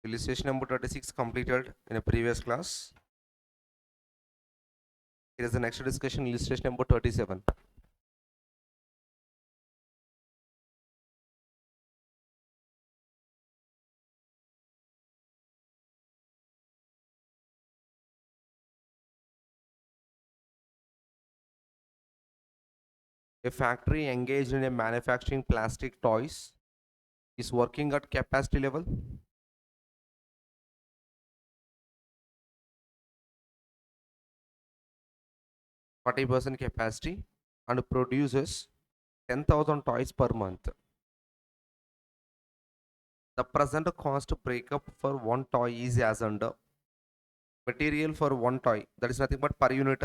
Illustration number 36 completed in a previous class. Here is the next discussion, illustration number 37. A factory engaged in a manufacturing plastic toys is working at capacity level. %40 capacity and produces 10,000 toys per month. The present cost breakup for one toy is as under. Material for one toy, that is nothing but per unit.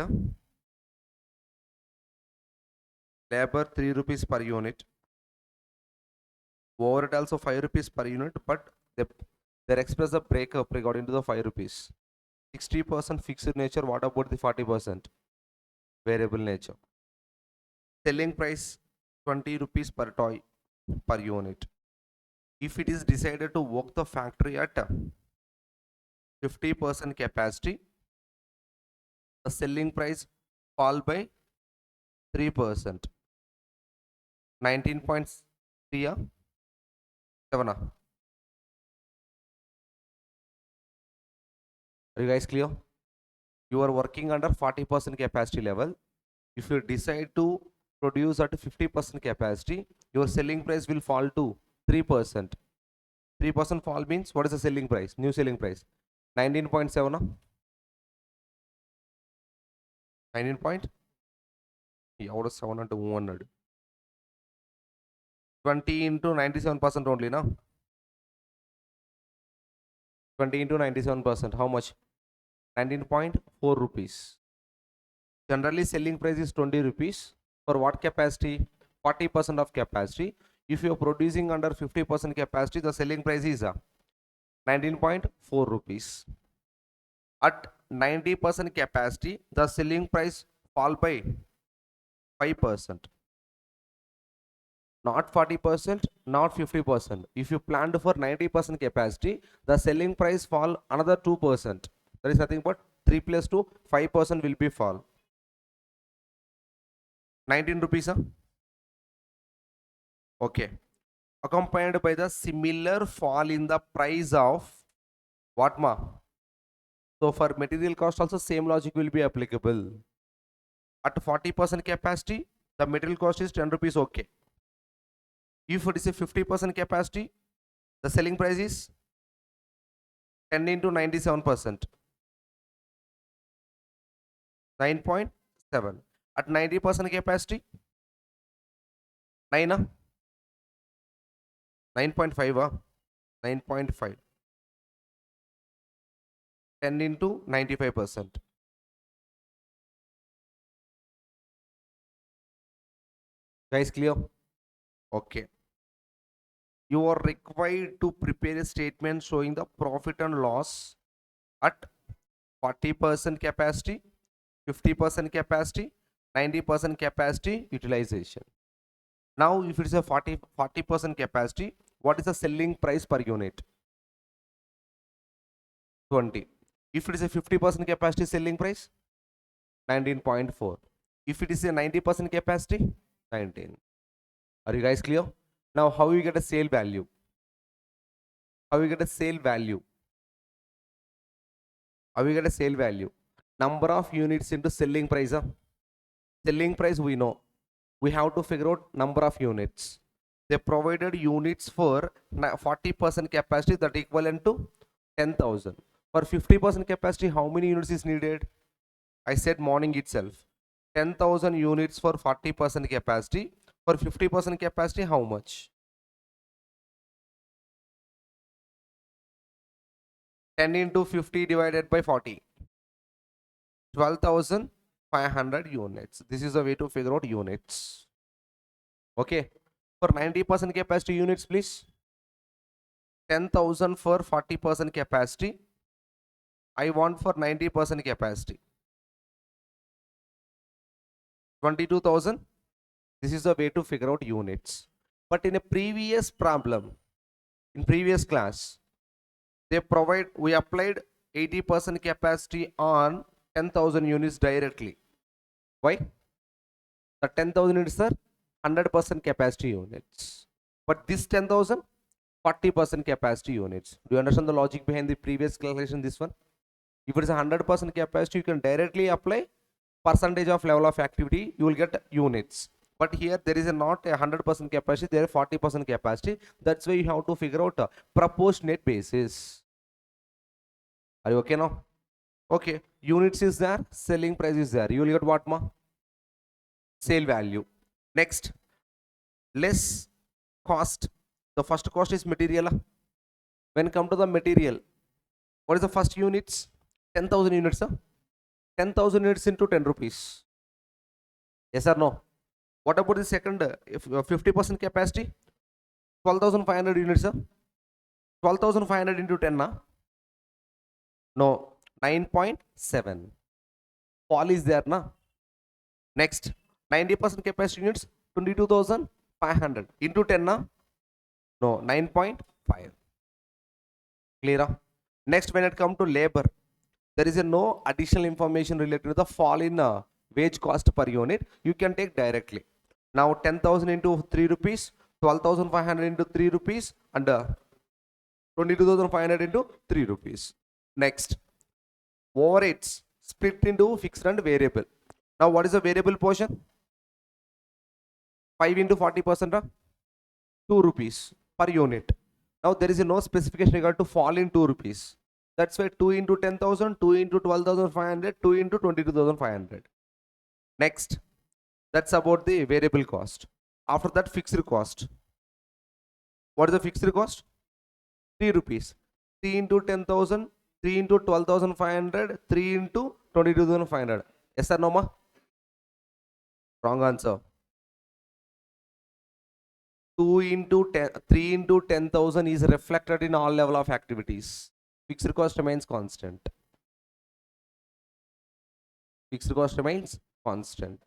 Labor 3 rupees per unit. Overhead also 5 rupees per unit, but they express the breakup regarding to the 5 rupees. 60% fixed nature. What about the 40% variable nature? Selling price 20 rupees per toy per unit. If it is decided to work the factory at 50% capacity, the selling price fall by 3%. 19.3 or 7. Are you guys clear? You are working under 40% capacity level. If you decide to produce at 50% capacity, your selling price will fall to 3%. 3% fall means what is the selling price? New selling price 19.7. 19 point. Out of 700 to 100. 20 into 97% only, na? 20 into 97%. How much? 19.4 rupees. Generally, selling price is 20 rupees. For what capacity? 40% of capacity. If you are producing under 50% capacity, the selling price is 19.4 rupees. At 90% capacity, the selling price fall by 5%. Not 40%, not 50%. If you planned for 90% capacity, the selling price fall another 2%. That is nothing but 3 plus 2, 5% will be fall. 19 rupees. Huh? Okay. Accompanied by the similar fall in the price of what ma? So for material cost also same logic will be applicable. At 40% capacity, the material cost is 10 rupees. Okay. If it is a 50% capacity, the selling price is 10 into 97%. 9.7. At 90% capacity, 9. 9.5. 9.5. 10 into 95%. Guys, clear? Okay. You are required to prepare a statement showing the profit and loss at 40% capacity, 50% capacity, 90% capacity utilization. Now, if it is a 40% capacity, what is the selling price per unit? 20. If it is a 50% capacity, selling price 19.4. If it is a 90% capacity, 19. Are you guys clear? Now, how you get a sale value? How you get a sale value? How you get a sale value? Number of units into selling price. Selling price we know. We have to figure out number of units. They provided units for 40% capacity, that equivalent to 10,000. For 50% capacity, how many units is needed? I said morning itself. 10,000 units for 40% capacity. For 50% capacity, how much? 10 into 50 divided by 40. 12,500 units. This is the way to figure out units. Okay. For 90% capacity units, please. 10,000 for 40% capacity. I want for 90% capacity. 22,000. This is the way to figure out units. But in a previous problem, in previous class, We applied 80% capacity on 10,000 units directly. Why? The 10,000 units are 100% capacity units. But this 10,000, 40% capacity units. Do you understand the logic behind the previous calculation, this one? If it is 100% capacity, you can directly apply percentage of level of activity, you will get units. But here there is not a 100% capacity, there is 40% capacity. That's why you have to figure out a proportionate basis. Are you okay now? Okay, units is there, selling price is there. You will get what, ma? Sale value. Next, less cost. The first cost is material. When come to the material, what is the first units? 10,000 units. 10,000 units into 10 rupees. Yes or no? What about the second? If 50% capacity, 12,500 units. 12,500 into 10. No, 9.7. Fall is there, na? Next, 90% capacity units, 22,500 into 10. No, 9.5. Clear? Next, when it comes to labor, there is no additional information related to the fall in wage cost per unit. You can take directly. Now 10,000 into 3 rupees, 12,500 into 3 rupees, and 22,500 into 3 rupees. Next, overheads split into fixed and variable. Now what is the variable portion? 5 into 40%, 2 rupees per unit. Now there is no specification regard to fall in 2 rupees. That's why 2 into 10,000, 2 into 12,500, 2 into 22,500. Next, that's about the variable cost. After that, fixed cost. What is the fixed cost? 3 rupees. 3 into 10,000, 3 into 12,500, 3 into 22,500. Yes or no, ma? Wrong answer. 2 into 10, 3 into 10,000 is reflected in all level of activities. Fixed cost remains constant. Fixed cost remains constant.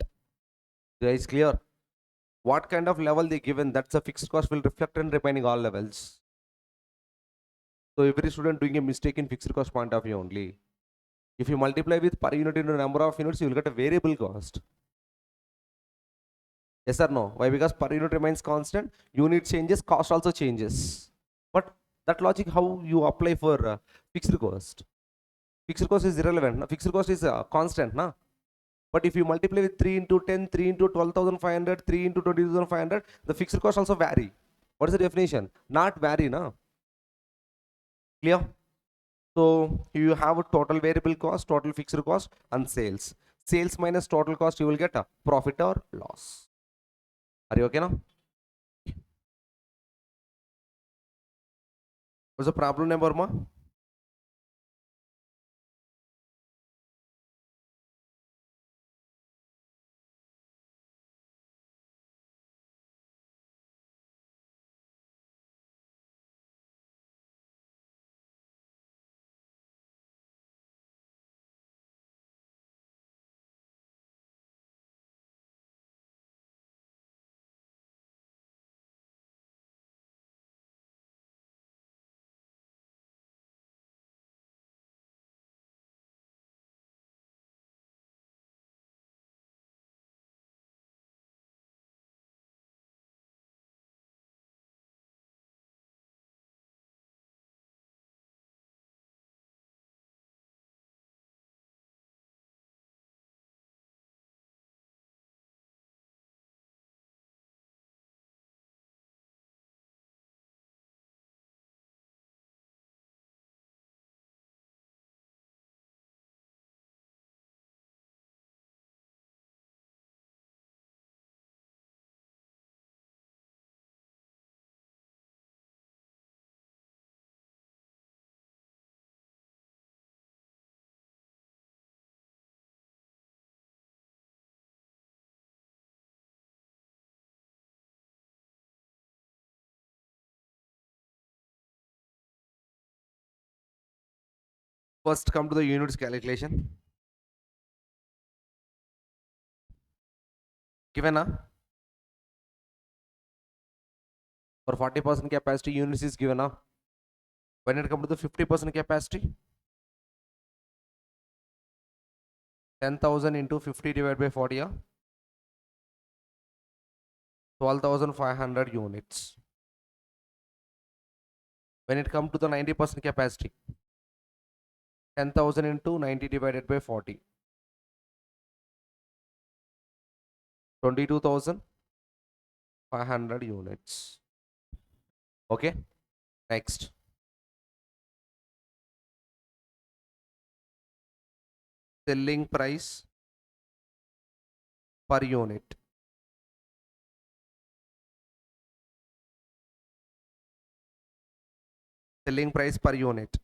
Is clear? What kind of level they given, that's the fixed cost will reflect in remaining all levels. So every student doing a mistake in fixed cost point of view only. If you multiply with per unit into number of units, you will get a variable cost. Yes or no? Why? Because per unit remains constant, unit changes, cost also changes. But that logic, how you apply for fixed cost? Fixed cost is irrelevant. Fixed cost is constant, na? But if you multiply with 3 into 10, 3 into 12,500, 3 into 20,500, the fixed cost also vary. What is the definition? Not vary, na? Clear? So you have a total variable cost, total fixed cost, and sales. Sales minus total cost, you will get a profit or loss. Are you okay now? What's the problem number, ma? First come to the units calculation. Given for 40% capacity, units is given When it comes to the 50% capacity, 10,000 into 50 divided by 40, 12,500 units. When it comes to the 90% capacity, 10,000 into 90 divided by 40, 22,500 units. Okay, next. Selling price per unit. Selling price per unit.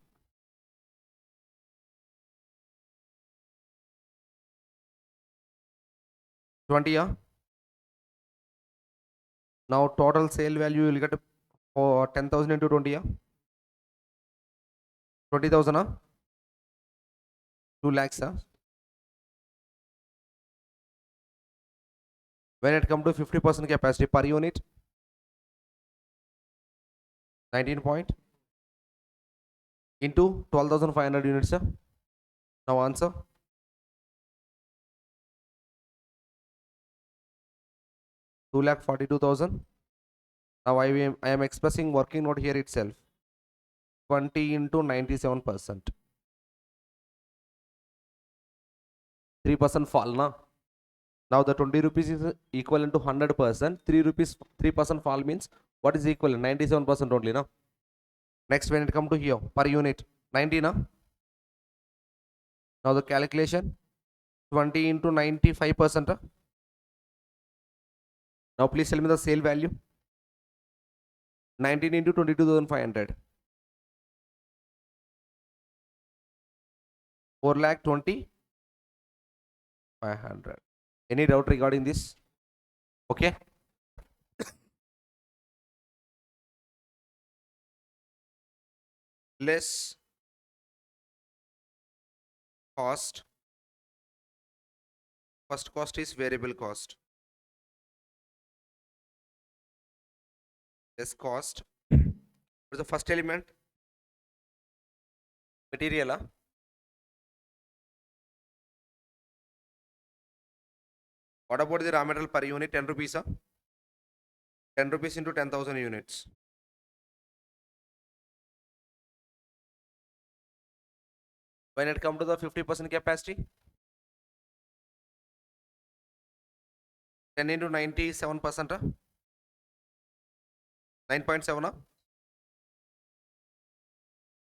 $20, yeah? Now total sale value you will get for 10,000 into 20, yeah? 20,000, 2 lakhs, When it comes to 50% capacity per unit, 19 point into 12,500 units, Now answer. 2,42,000. Now I am expressing working note here itself. 20 into 97%. 3% fall, na? Now the 20 rupees is equivalent to 100%. 3 rupees, 3% fall means what is equivalent? 97% only, na? Next, when it come to here, per unit, 90, na? Now the calculation, 20 into 95%. Now please tell me the sale value. 19 into 22,500. 4,20,500. Any doubt regarding this? Okay. Less cost. First cost is variable cost. Less cost. What is the first element? Material. What about the raw material per unit? 10 rupees. 10 rupees into 10,000 units. When it comes to the 50% capacity, 10 into 97%, 9.7.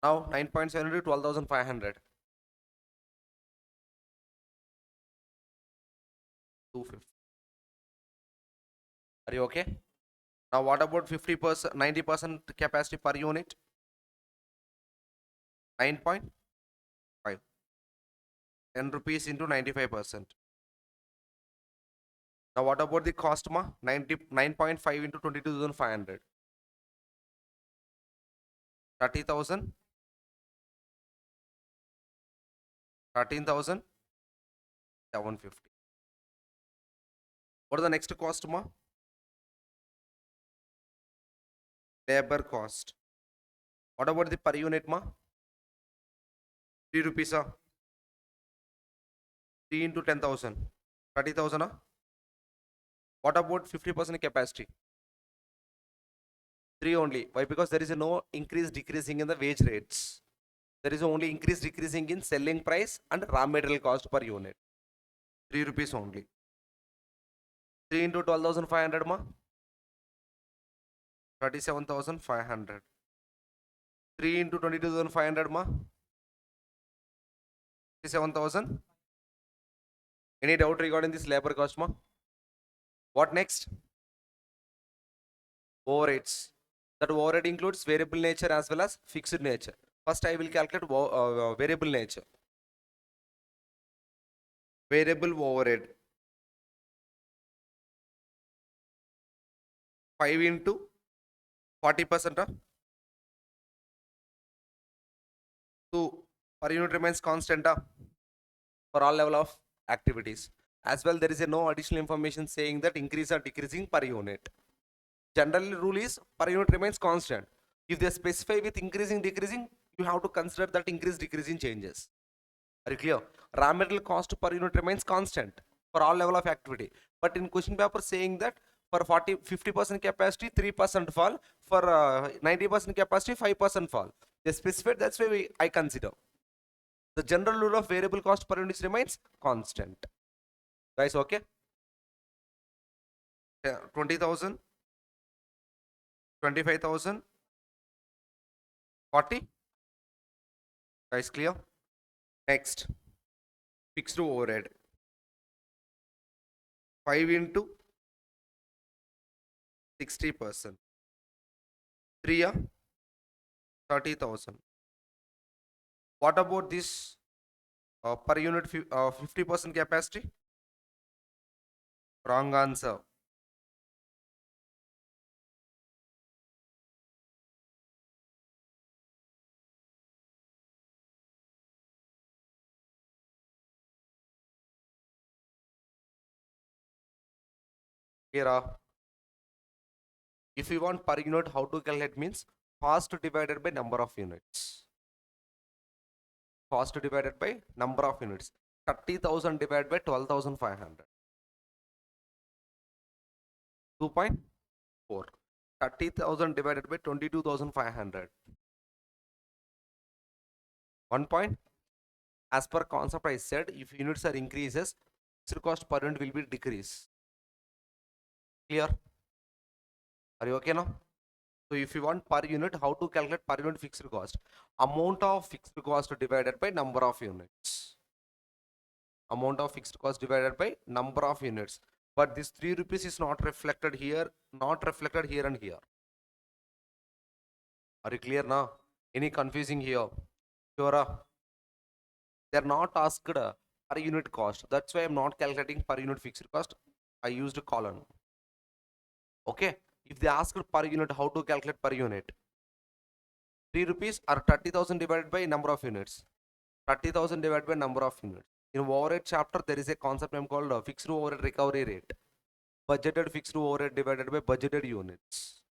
Now 9.7 into 12,500. 250. Are you okay? Now what about 50%, 90% capacity per unit? 9.5. 10 rupees into 95%. Now what about the cost, 9.5 into 22,500. 30,000. 13,750. What is the next cost, Labor cost. What about the per unit, 3 rupees, 3 into 10,000. 30,000, What about 50% capacity? 3 only. Why? Because there is no increase decreasing in the wage rates. There is only increase decreasing in selling price and raw material cost per unit. 3 rupees only. 3 into 12,500, 37,500. 3 into 22,500, 57,000. Any doubt regarding this labor cost, What next? Overheads. That overhead includes variable nature as well as fixed nature. First, I will calculate variable nature. Variable overhead. 5 into 40%. 2 per unit remains constant for all level of activities. As well, there is no additional information saying that increase or decreasing per unit. Generally, rule is per unit remains constant. If they specify with increasing, decreasing, you have to consider that increase, decreasing changes. Are you clear? Raw material cost per unit remains constant for all level of activity. But in question paper saying that for 50% capacity, 3% fall. For 90% capacity, 5% fall. They specified, that's why I consider. The general rule of variable cost per unit remains constant. Guys, okay? Yeah, 20,000, 25,000, 40. Guys, clear? Next, fixed overhead. 5 into 60%. 3 yeah, 30,000. What about this per unit 50% capacity? Wrong answer. Here are, if you want per unit, how to calculate means cost divided by number of units. Cost divided by number of units. 30,000 divided by 12,500. 2.4. 30,000 divided by 22,500. 1 point. As per concept I said, if units are increases, fixed cost per unit will be decrease. Clear? Are you okay now? So if you want per unit, how to calculate per unit fixed cost? Amount of fixed cost divided by number of units. Amount of fixed cost divided by number of units. But this 3 rupees is not reflected here, not reflected here and here. Are you clear now? Any confusing here? Sure. They are not asked per unit cost. That's why I'm not calculating per unit fixed cost. I used a column. Okay. If they ask per unit, how to calculate per unit? 3 rupees or 30,000 divided by number of units. 30,000 divided by number of units. In overhead chapter, there is a concept name called fixed overhead recovery rate. Budgeted fixed overhead divided by budgeted units.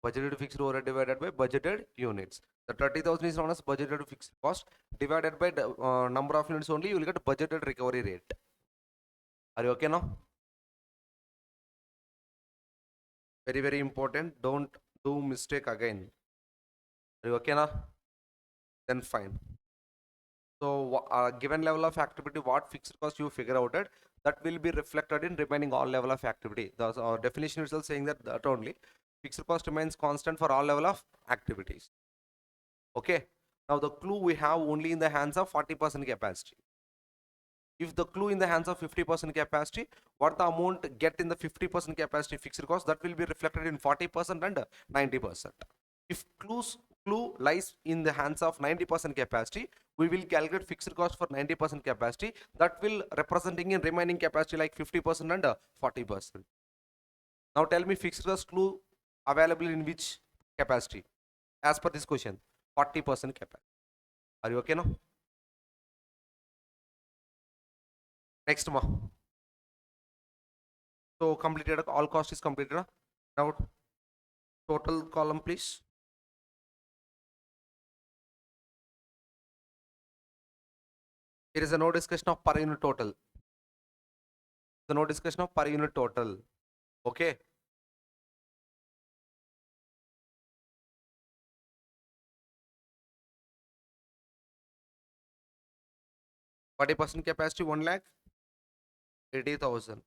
Budgeted fixed overhead divided by budgeted units. The 30,000 is known as budgeted fixed cost divided by the number of units only. You will get budgeted recovery rate. Are you okay now? Very, very important. Don't do mistake again. Are you okay now? Then fine. So given level of activity, what fixed cost you figure out it, that will be reflected in remaining all level of activity. The definition itself saying that only fixed cost remains constant for all level of activities. Okay. Now the clue we have only in the hands of 40% capacity. If the clue in the hands of 50% capacity, what the amount get in the 50% capacity fixed cost, that will be reflected in 40% and 90%. If clue lies in the hands of 90% capacity, we will calculate fixed cost for 90% capacity. That will representing in remaining capacity like 50% and 40%. Now tell me fixed cost clue available in which capacity? As per this question, 40% capacity. Are you okay now? Next ma. So completed, all cost is completed. Now total column please. There is a no discussion of per unit total. So no discussion of per unit total. Okay. %, capacity 1 lakh 80,000.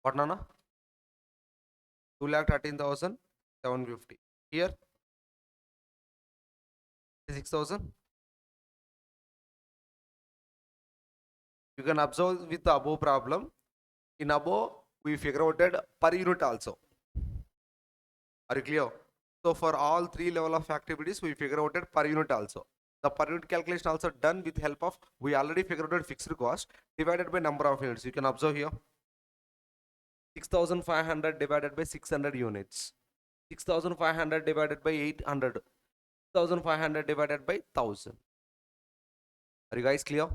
What Nana? 2,13,750. Here 6,000. You can observe with the above problem. In above, we figure out that per unit also. Are you clear? So for all 3 level of activities, we figure out that per unit also. The per unit calculation also done with help of, we already figured out fixed cost divided by number of units. You can observe here. 6,500 divided by 600 units. 6,500 divided by 800. 6,500 divided by 1,000. Are you guys clear?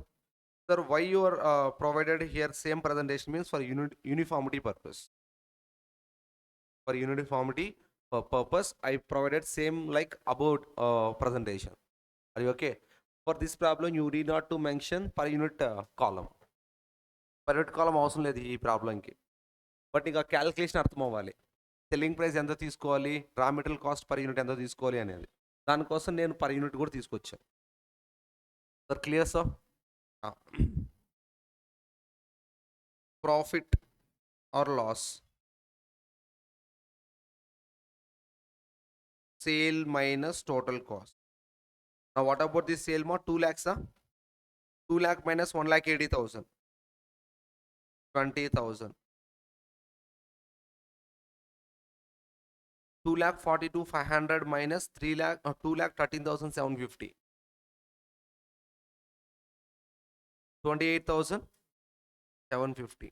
Sir, why you are provided here same presentation means for uniformity purpose. For uniformity purpose, I provided same like about presentation. Are you okay? For this problem, you need not to mention per unit column. Per unit column అవసరం లేదు ఈ ప్రాబ్లంకి. But ఇంకా calculation అర్థం అవ్వాలి. Selling price ఎంత తీసుకోవాలి, raw material cost per unit ఎంత తీసుకోవాలి అనేది. దానికోసం నేను పర్ యూనిట్ కూడా తీసుకొచ్చాను. Sir clear sir? Profit or loss, sale minus total cost. Now what about this sale more? 2 lakhs, 2 lakh minus 1 lakh 80,000, 20,000. 2 lakh 42,500 minus 3 lakh 2 lakh 13,750. 28,750.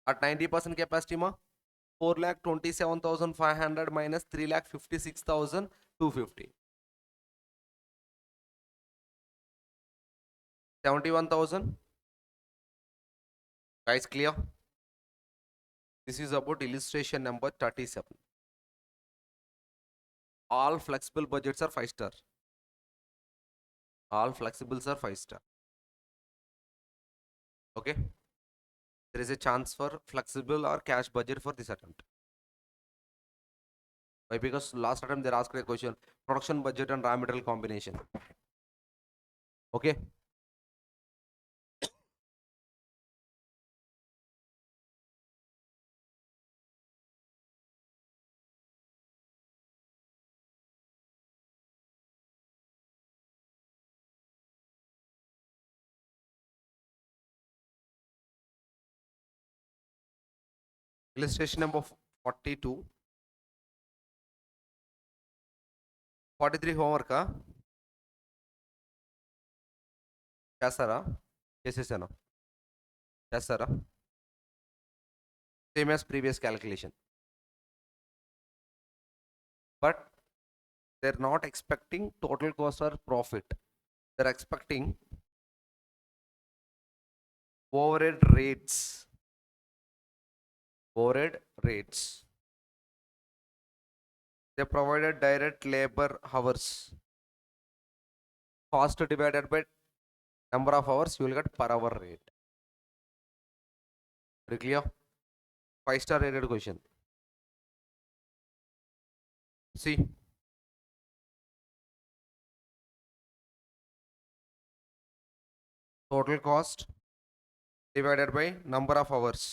At 90% capacity ma 4 lakh 27,500 minus 3 lakh 56,250. 71,000. Guys, clear? This is about illustration number 37. All flexible budgets are 5-star. All flexibles are 5-star. Okay? There is a chance for flexible or cash budget for this attempt. Why? Because last attempt they asked a question, production budget and raw material combination. Okay? Illustration number 42. 43 homework. చేస్తారా? చేసేసాను. చేస్తారా? Same as previous calculation. But they're not expecting total cost or profit. They're expecting overhead rates. Overhead rates. They provided direct labor hours. Cost divided by number of hours, you will get per hour rate. Very clear? 5-star rated question. See. Total cost divided by number of hours.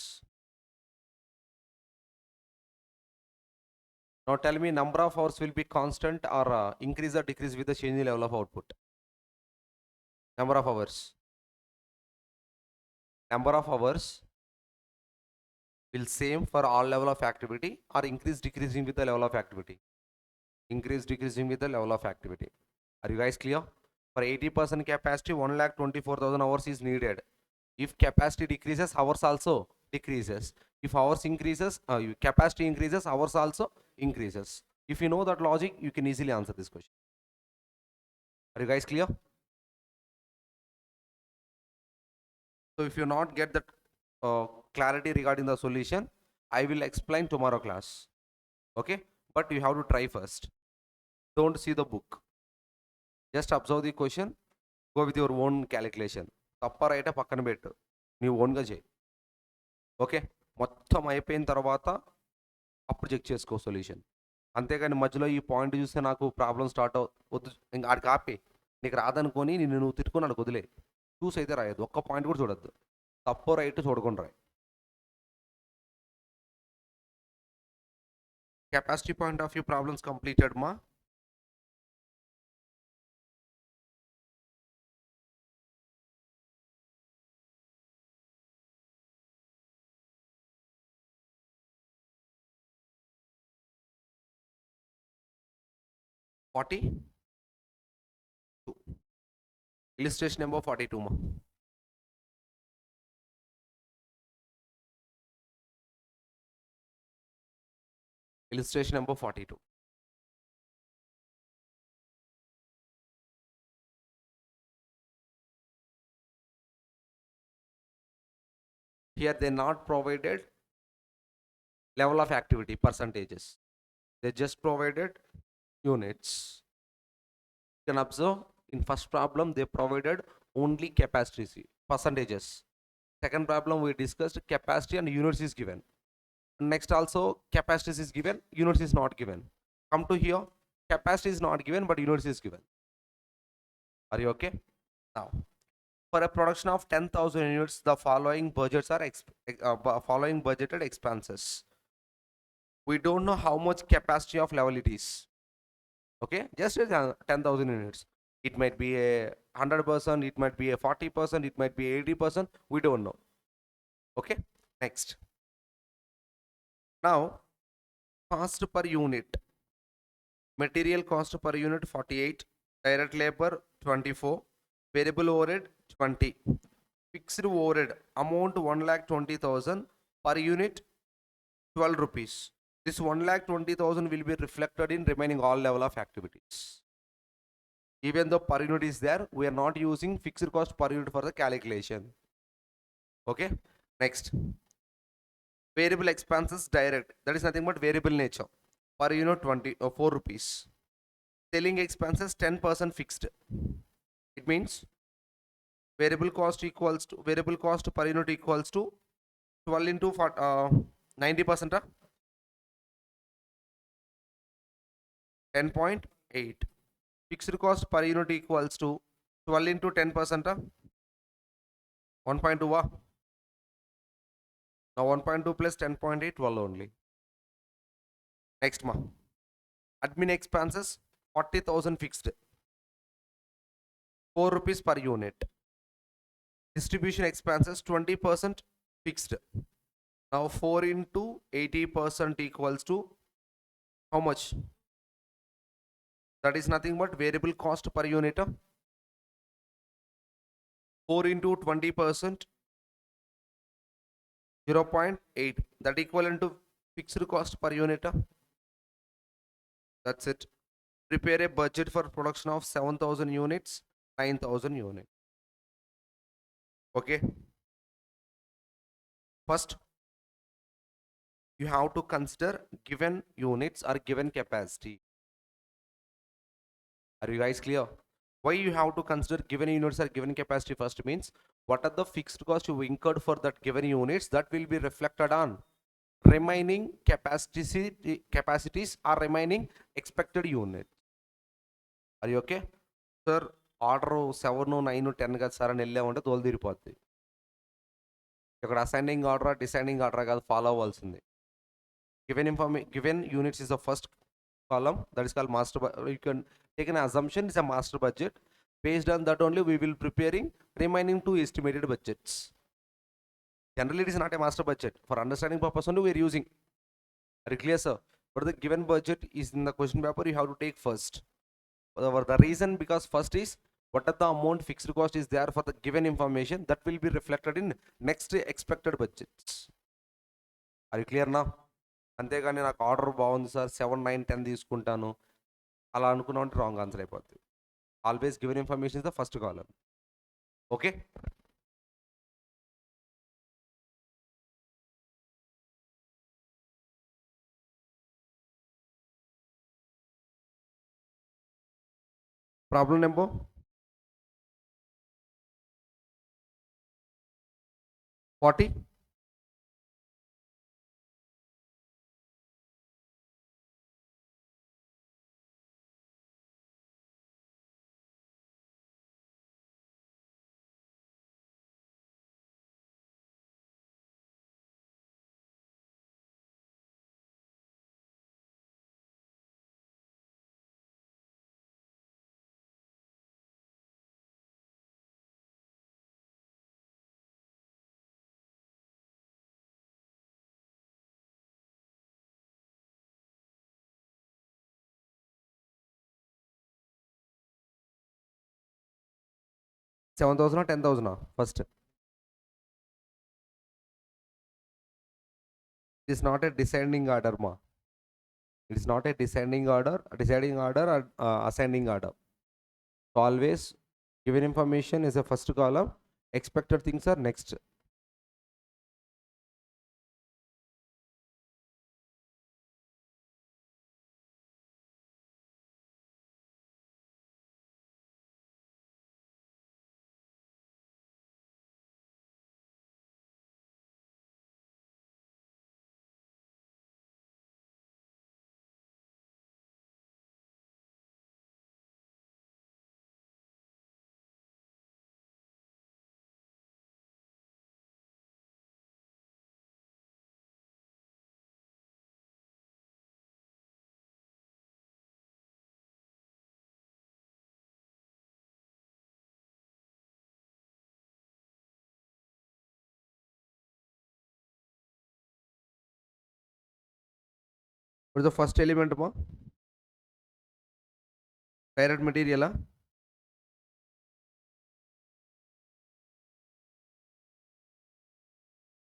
Now tell me, number of hours will be constant or increase or decrease with the change in level of output? Number of hours. Number of hours will same for all level of activity or increase decreasing with the level of activity? Increase decreasing with the level of activity. Are you guys clear? For 80% capacity, 1,24,000 hours is needed. If capacity decreases, hours also decreases. If hours increases, capacity increases, hours also increases. If you know that logic, you can easily answer this question. Are you guys clear? So if you not get that clarity regarding the solution, I will explain tomorrow class. Okay? But you have to try first. Don't see the book. Just observe the question. Go with your own calculation. తప్ప right పక్కన పెట్టు, నీ ఓన్గా చేయి. Okay? మొత్తం అయిపోయిన తర్వాత అప్పుడు చెక్ చేసుకో సొల్యూషన్. అంతేగాని మధ్యలో ఈ పాయింట్ చూస్తే నాకు ప్రాబ్లం స్టార్ట్ వద్దు, ఇంకా ఆడికి ఆపే. నీకు రాదనుకొని నువ్వు తిట్టుకొని అడికి వదిలే. చూసి అయితే రాయద్దు, ఒక్క పాయింట్ కూడా చూడొద్దు. తప్పో రైట్ చూడకుండా రాయి. Capacity point of view problems completed మా. Illustration number 42 ma. Illustration number 42. Here they not provided level of activity percentages. They just provided units. You can observe in first problem they provided only capacity percentages. Second problem we discussed capacity and units is given. Next also capacity is given, units is not given. Come to here, capacity is not given but units is given. Are you okay? Now, for a production of 10,000 units, the following budgets are following budgeted expenses. We don't know how much capacity of level it is. Okay, just 10,000 units. It might be a 100%, it might be a 40%, it might be 80%. We don't know. Okay, next. Now, cost per unit. Material cost per unit 48, direct labor 24, variable overhead 20, fixed overhead amount 1,20,000 per unit 12 rupees. This 1,20,000 will be reflected in remaining all level of activities. Even though per unit is there, we are not using fixed cost per unit for the calculation. Okay, next. Variable expenses direct, that is nothing but variable nature. Per unit 4 rupees. Selling expenses 10% fixed. It means variable cost per unit equals to 12 into 90%. 10.8. Fixed cost per unit equals to 12 into 10%. 1.2. Now 1.2 plus 10.8, 12 only. Next month. Admin expenses 40,000 fixed. 4 rupees per unit. Distribution expenses 20% fixed. Now 4 into 80% equals to how much? That is nothing but variable cost per unit. 4 into 20%, 0.8. That equivalent to fixed cost per unit. That's it. Prepare a budget for production of 7,000 units, 9,000 units. Okay. First, you have to consider given units or given capacity. Are you guys clear? Why you have to consider given units or given capacity first means what are the fixed costs you incurred for that given units that will be reflected on remaining capacities or remaining expected units. Are you okay? Sir, order 7, 9, 10 కదా sir అని వెళ్ళామంటే తోలు తీరిపోద్ది. ఇక్కడ ascending order descending order కాదు follow అవ్వాల్సింది. Given units is the first column, that is called master. You can take an assumption is a master budget. Based on that only we will preparing remaining 2 estimated budgets. Generally it is not a master budget. For understanding purpose only we are using. Are you clear, sir? But the given budget is in the question paper, you have to take first. The reason because first is what are the amount fixed cost is there for the given information that will be reflected in next expected budgets. Are you clear now? అంతేగాని నాకు order బాగుంది sir 7, 9, 10 తీసుకుంటాను అలా అనుకున్నాం అంటే wrong answer అయిపోద్ది. Always given information is the first column. Okay, problem number 40. $7,000 or $10,000 first. It is not a descending order ma. It is not a descending order or ascending order. So always given information is a first column, expected things are next. What is the first element ma? Direct material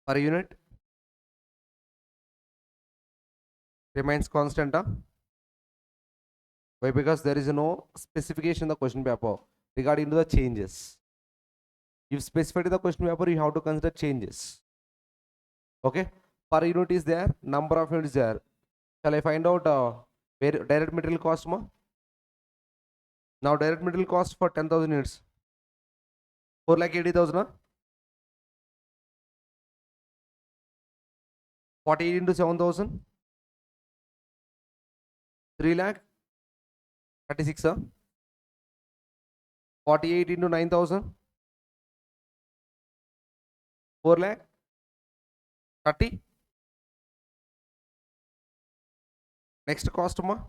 per unit remains constant. Why? Because there is no specification in the question paper regarding to the changes. If specified in the question paper, you have to consider changes. Okay, per unit is there, number of units there. Shall I find out where direct material cost ma? Now direct material cost for 10,000 units, 4,80,000. 48 into 7,000, 3,36. 48 into 9,000, 4,30,000. Next cost ma?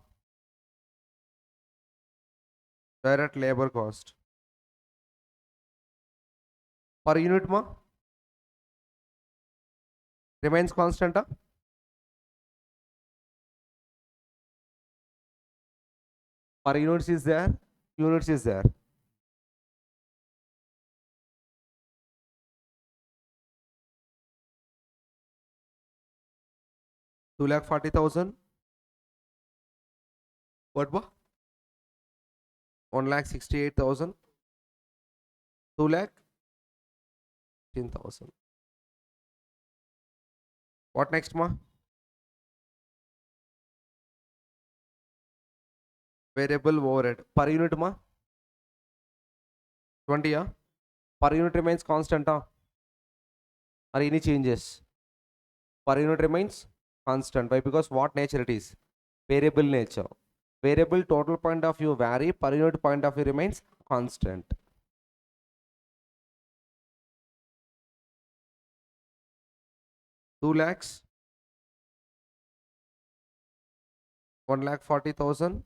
Direct labor cost per unit ma? Remains constant. Per units is there, units is there. Two lakh 40,000. What ma? 1,68,000. 2,15,000. What next ma? Variable overhead per unit ma? 20. Per unit remains constant. Or any changes? Per unit remains constant. Why? Because what nature it is? Variable nature. Variable total point of view vary, per unit point of view remains constant. Two lakhs, 1,40,000,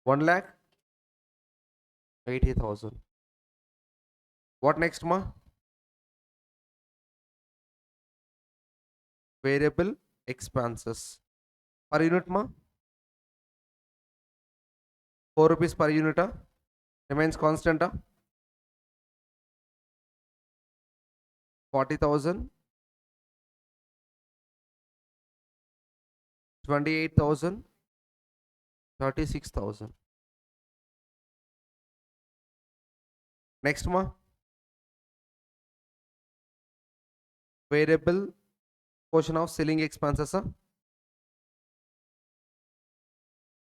1,80,000. What next ma? Variable expenses per unit ma? 4 rupees per unit remains constant. 40,000, 28,000, 36,000. Next ma? Variable portion of selling expenses.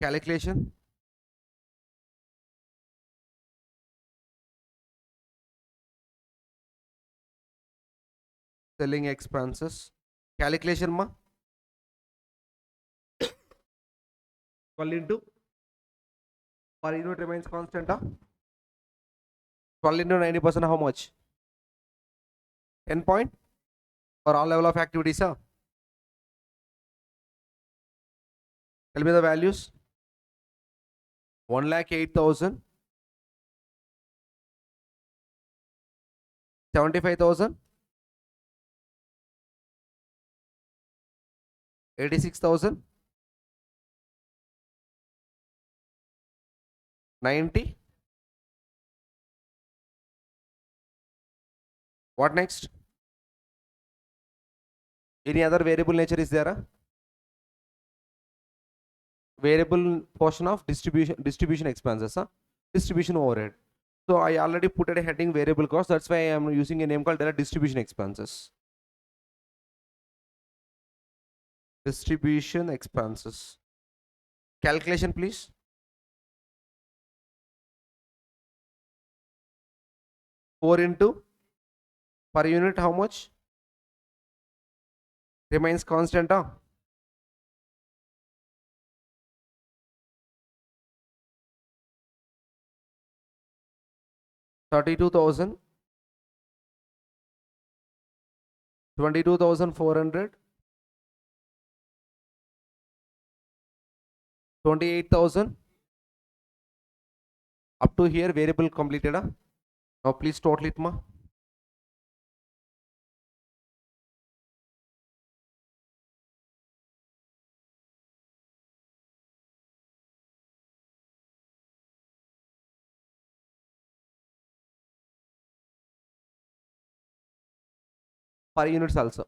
Calculation. Selling expenses. Calculation ma? 12 into per unit remains constant. 12 into 90%, how much? 10 point for all level of activities. Tell me the values. 1,08,000, 75,000, 86,000, 90. What next? Any other variable nature is there? Variable portion of distribution expenses. Distribution overhead. So I already put at a heading variable cost. That's why I am using a name called direct distribution expenses. Distribution expenses. Calculation please. 4 into per unit, how much? Remains constant. 32,000, 22,400, 28,000. Up to here variable completed. Now please total it ma. per units also.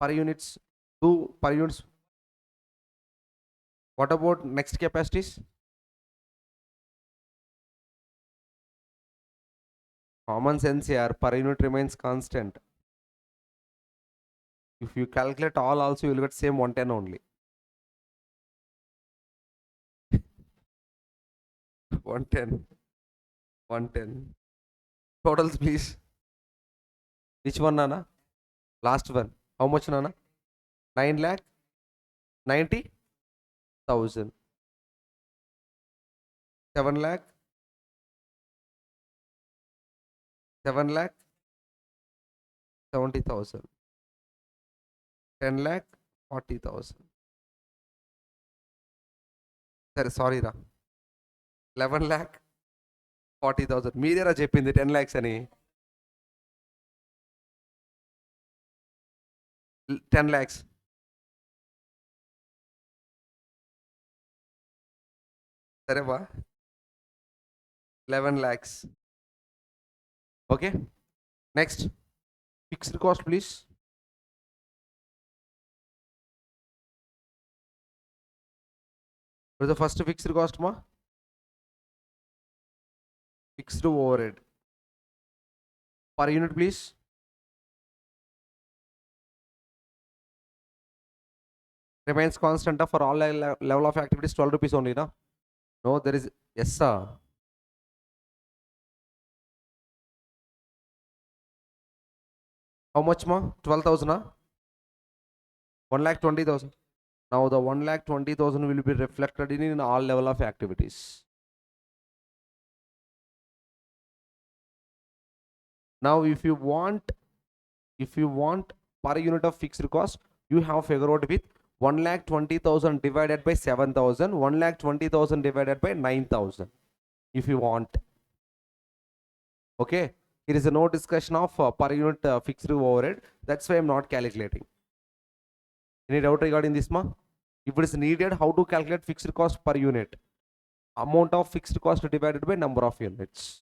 Per units, 2 per units. What about next capacities? Common sense here, per unit remains constant. If you calculate all also, you will get same 110 only. 110. 110. Totals, please. Which one, Nana? Last one. How much, Nana? 9 lakh 90,000. 7 lakh 70,000. 10 lakh 40,000. Sorry రా, 11 lakh 40,000. మీరేరా చెప్పింది 10 lakhs అని. 10 lakhs. సరే బా, 11 lakhs. Okay, next fixed cost please. What is the first fixed cost, ma? Fixed overhead per unit please. Remains constant for all level of activities, 12 rupees only, na? No, there is, yes sir. How much, ma? 12,000, 1,20,000. Now the 1,20,000 will be reflected in all level of activities. Now if you want per unit of fixed cost, you have figure out with 1,20,000 divided by 7,000, 1,20,000 divided by 9,000 if you want. Okay, here is no discussion of per unit fixed overhead. That's why I'm not calculating. Any doubt regarding this, ma? If it is needed, how to calculate fixed cost per unit? Amount of fixed cost divided by number of units.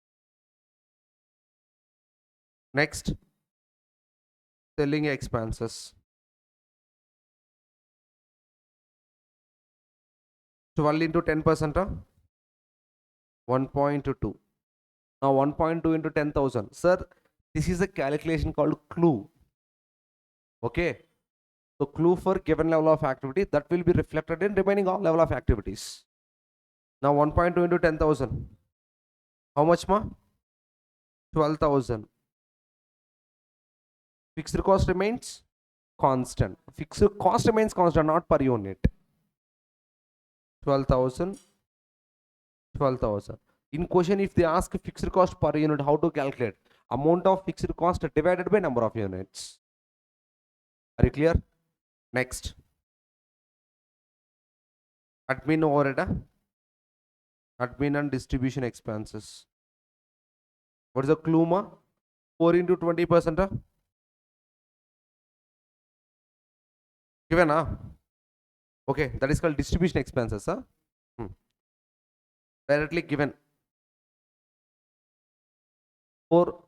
Next, selling expenses. 12 into 10%, 1.2. Now 1.2 into 10,000. Sir, this is a calculation called clue. Okay. So clue for given level of activity, that will be reflected in remaining all level of activities. Now 1.2 into 10,000. How much, ma? 12,000. Fixed cost remains constant. Fixed cost remains constant, not per unit. 12,000. 12,000. In question, if they ask fixed cost per unit, how to calculate? Amount of fixed cost divided by number of units. Are you clear? Next, admin overhead, admin and distribution expenses. What is the clue, ma? 4 into 20%. Given, okay, that is called distribution expenses. Directly given. 4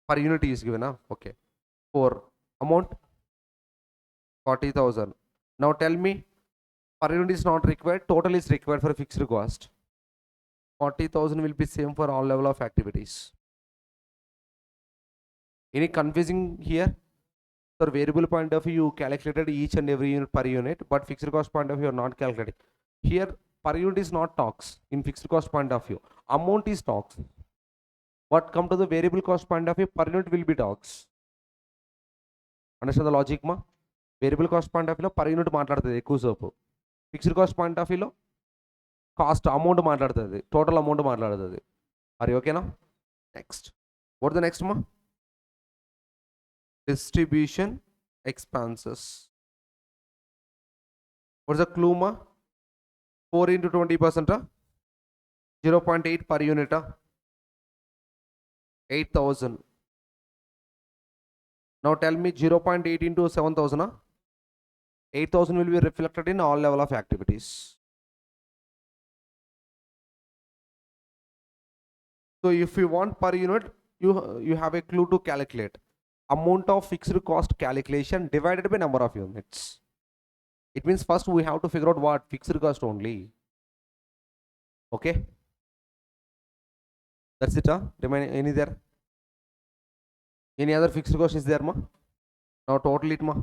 per unit is given. Okay, 4 amount 40,000. Now tell me, per unit is not required, total is required for fixed cost. 40,000 will be same for all level of activities. Any confusing here? For variable point of view, you calculated each and every unit per unit, but fixed cost point of view, you are not calculating. Here, per unit is not talks in fixed cost point of view. Amount is talks. But come to the variable cost point of view, per unit will be talks. Understand the logic, ma? Variable cost point of view, per unit మాట్లాడుతుంది ఎక్కువ సేపు. Fixed cost point of వ్యూలో cost amount మాట్లాడుతుంది, total amount మాట్లాడుతుంది. మరి ఓకేనా? Next, what the next, మా? Distribution expenses. What's the clue, ma? 4 into 20%, 0.8 per unit, 8,000. Now tell me 0.8 into 7,000, 8,000 will be reflected in all level of activities. So if you want per unit, you have a clue to calculate. Amount of fixed cost calculation divided by number of units. It means first we have to figure out what fixed cost only. Okay, that's it. Remain any there? Any other fixed cost is there, ma? Now total it, ma.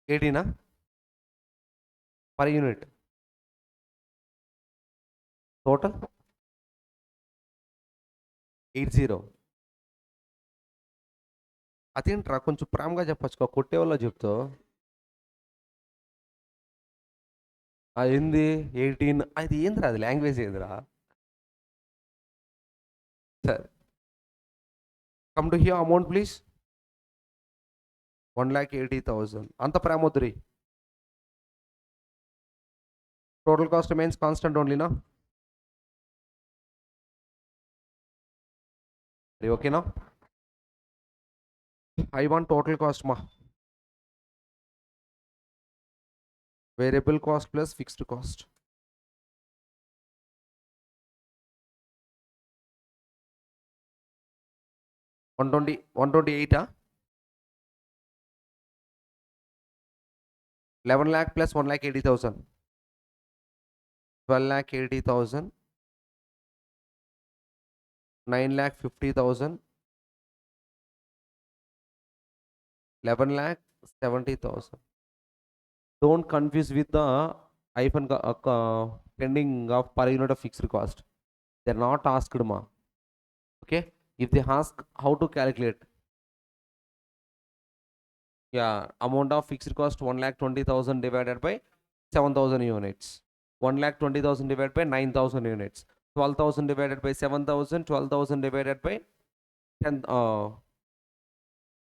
$18 per unit. Total 80. అదేంట్రా కొంచెం ప్రేమగా చెప్పచ్చుకో, కొట్టే వాళ్ళ చెప్తావు. ఏంది 18? అది ఏందిరా, అది లాంగ్వేజ్ ఏందిరా? సరే, come to here amount please. 1,80,000. అంత ప్రేమ వద్దురి. టోటల్ కాస్ట్ రిమైన్స్ కాన్స్టెంట్ ఓన్లీనా? ఓకేనా? I want total cost, ma. Variable cost plus fixed cost. One twenty eight. 11 lakh plus 1,80,000. 12,80,000. 9,50,000. 11,70,000. Don't confuse with the hyphen pending of per unit of fixed cost. They're not asked, ma. Okay, if they ask how to calculate, yeah, amount of fixed cost 1,20,000 divided by 7,000 units. 1,20,000 divided by 9,000 units. 12,000 divided by 7,000. 12,000 divided by 10.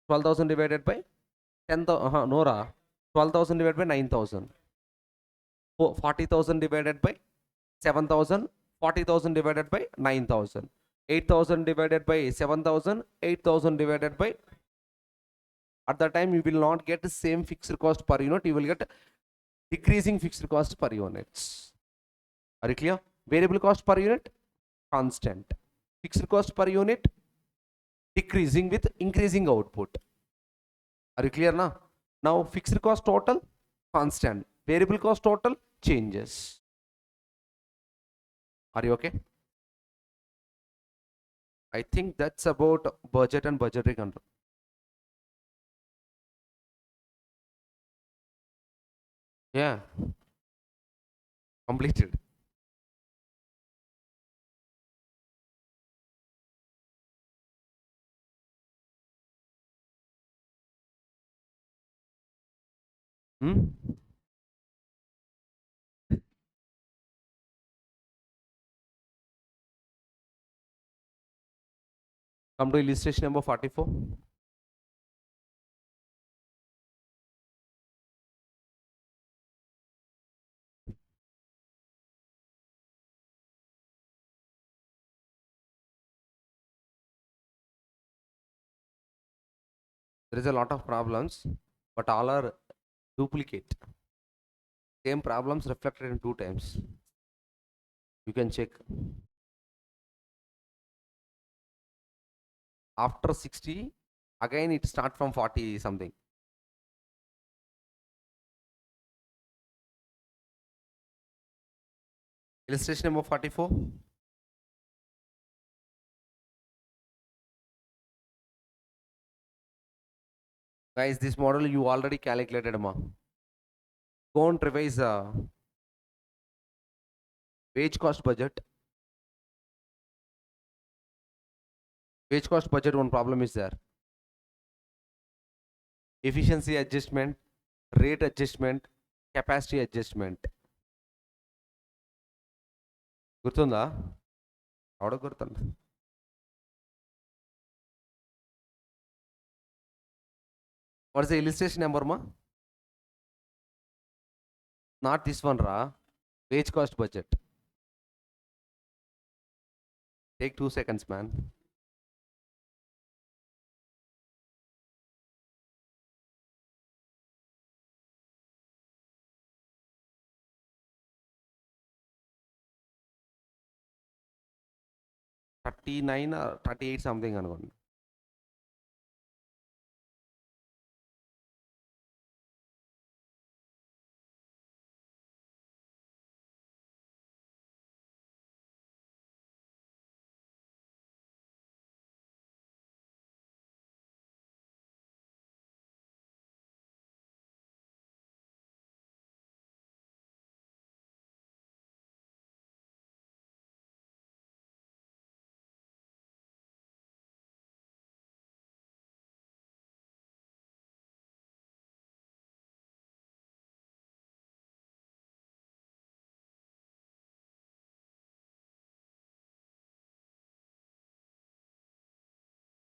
12,000 divided by 10,000. Nora. 12,000 divided by 9,000. 40,000 divided by 7,000. 40,000 divided by 9,000. 8,000 divided by 7,000. 8,000 divided by. At that time, you will not get the same fixed cost per unit. You will get decreasing fixed cost per units. Are you clear? Variable cost per unit, constant. Fixed cost per unit, decreasing with increasing output. Are you clear now? Now fixed cost total, constant. Variable cost total changes. Are you okay? I think that's about budget and budgetary control. Yeah, completed. Come to illustration number 44. There is a lot of problems, but all are duplicate. Same problems reflected in 2 times. You can check. After 60, again it starts from 40 something. Illustration number 44. Guys, this model you already calculated, ma. Go and revise wage cost budget. Wage cost budget, one problem is there. Efficiency adjustment, rate adjustment, capacity adjustment. గుర్తుందా? అవడ గుర్తుందా? What is the illustration number, ma? Not this one, ra. Wage cost budget. Take 2 seconds, man. 39 or 38 something అనుకోండి.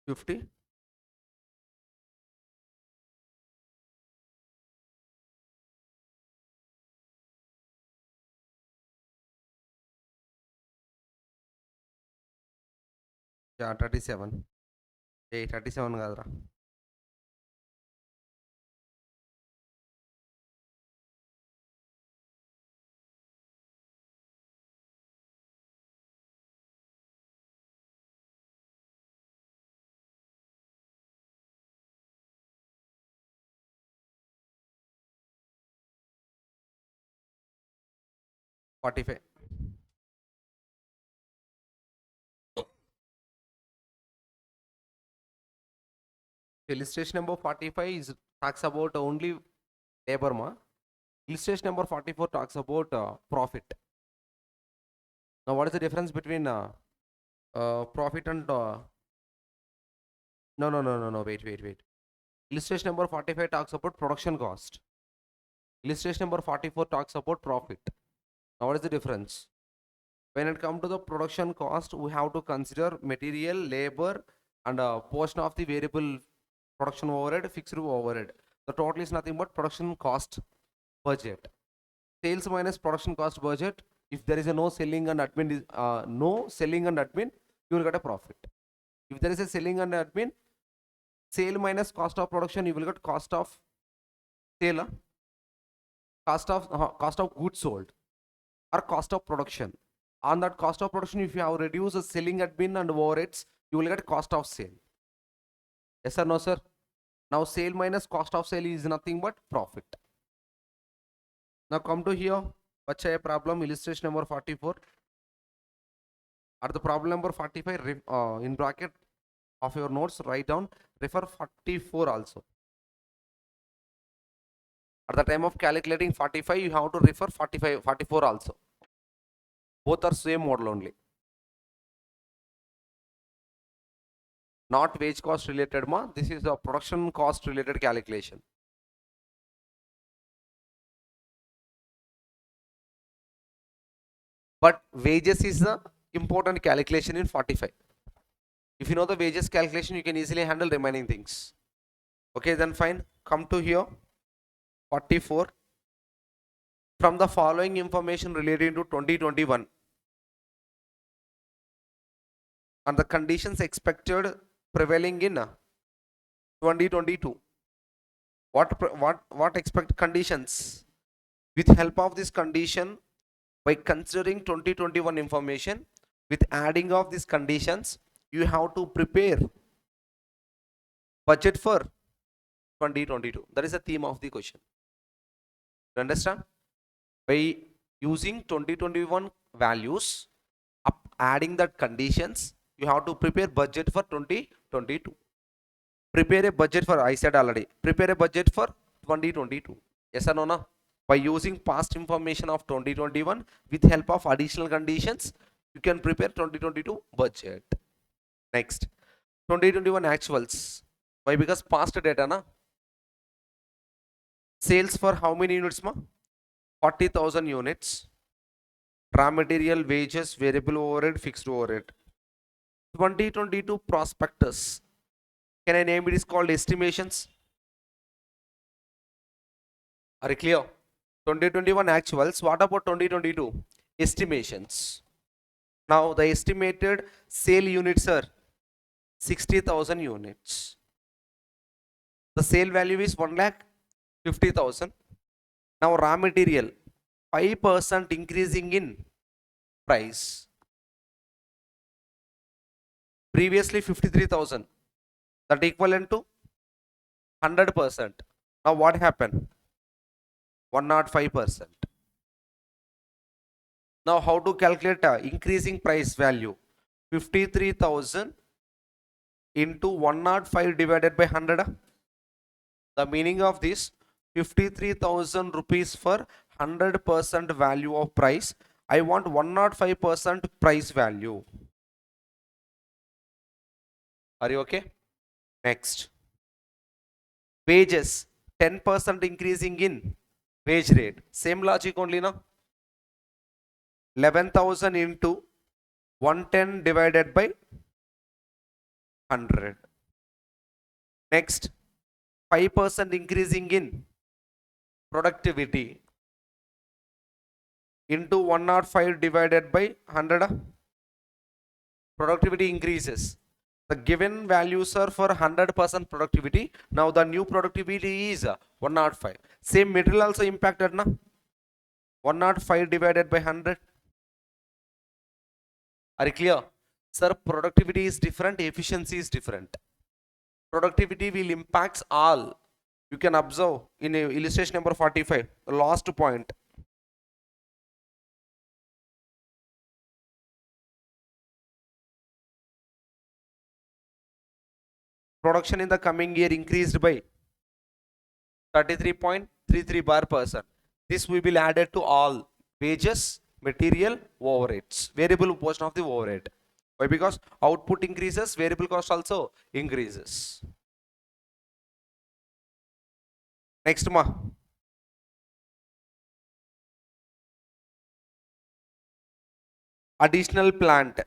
$50. Yeah, 37. ఏ 37 కాదురా. $45. Illustration number 45 is talks about only labor ma. Illustration number 44 talks about profit. Now what is the difference between profit and no, wait. Illustration number 45 talks about production cost. Illustration number 44 talks about profit. Now what is the difference? When it comes to the production cost, we have to consider material, labor, and a portion of the variable production overhead, fixed overhead. The total is nothing but production cost budget. Sales minus production cost budget. If there is a no selling and admin, you will get a profit. If there is a selling and admin, sale minus cost of production, you will get cost of sale, cost of goods sold, or cost of production. On that cost of production, if you have reduced the selling admin and overheads, you will get cost of sale. Yes or no, sir? Now sale minus cost of sale is nothing but profit. Now come to here. What's a problem? Illustration number 44. At the problem number 45, in bracket of your notes, write down, refer 44 also. At the time of calculating 45, you have to refer 44 also. Both are same model only. Not wage cost related ma. This is a production cost related calculation. But wages is the important calculation in 45. If you know the wages calculation, you can easily handle remaining things. Okay, then fine. Come to here. 44. From the following information relating to 2021 and the conditions expected prevailing in 2022. What expect conditions? With help of this condition, by considering 2021 information, with adding of these conditions, you have to prepare budget for 2022. That is the theme of the question. You understand? By using 2021 values, adding that conditions, you have to prepare budget for 2022. Prepare a budget for, I said already, prepare a budget for 2022. Yes or no? No? By using past information of 2021 with help of additional conditions, you can prepare 2022 budget. Next, 2021 actuals. Why? Because past data na. Sales for how many units ma? 40,000 units. Raw material, wages, variable overhead, fixed overhead. 2022 prospectus. Can I name it? Is called estimations. Are you clear? 2021 actuals. What about 2022? Estimations. Now the estimated sale units are 60,000 units. The sale value is 1,50,000. Now raw material 5% increasing in price. Previously 53,000. That equivalent to 100%. Now what happened? 105%. Now how to calculate increasing price value? 53,000 into 105 divided by 100. The meaning of this, 53,000 rupees for 100% value of price. I want 105% price value. Are you okay? Next. Wages, 10% increasing in wage rate. Same logic only now. 11,000 into 110 divided by 100. Next, 5% increasing in productivity into 105 divided by 100. Productivity increases. The given values are for 100% productivity. Now the new productivity is 105. Same material also impacted na? 105 divided by 100. Are you clear? Sir, productivity is different, efficiency is different. Productivity will impact all. You can observe in illustration number 45, the last point. Production in the coming year increased by 33.33 bar person. This we will add it to all wages, material, overheads, variable portion of the overhead. Why? Because output increases, variable cost also increases. Next ma. Additional plant.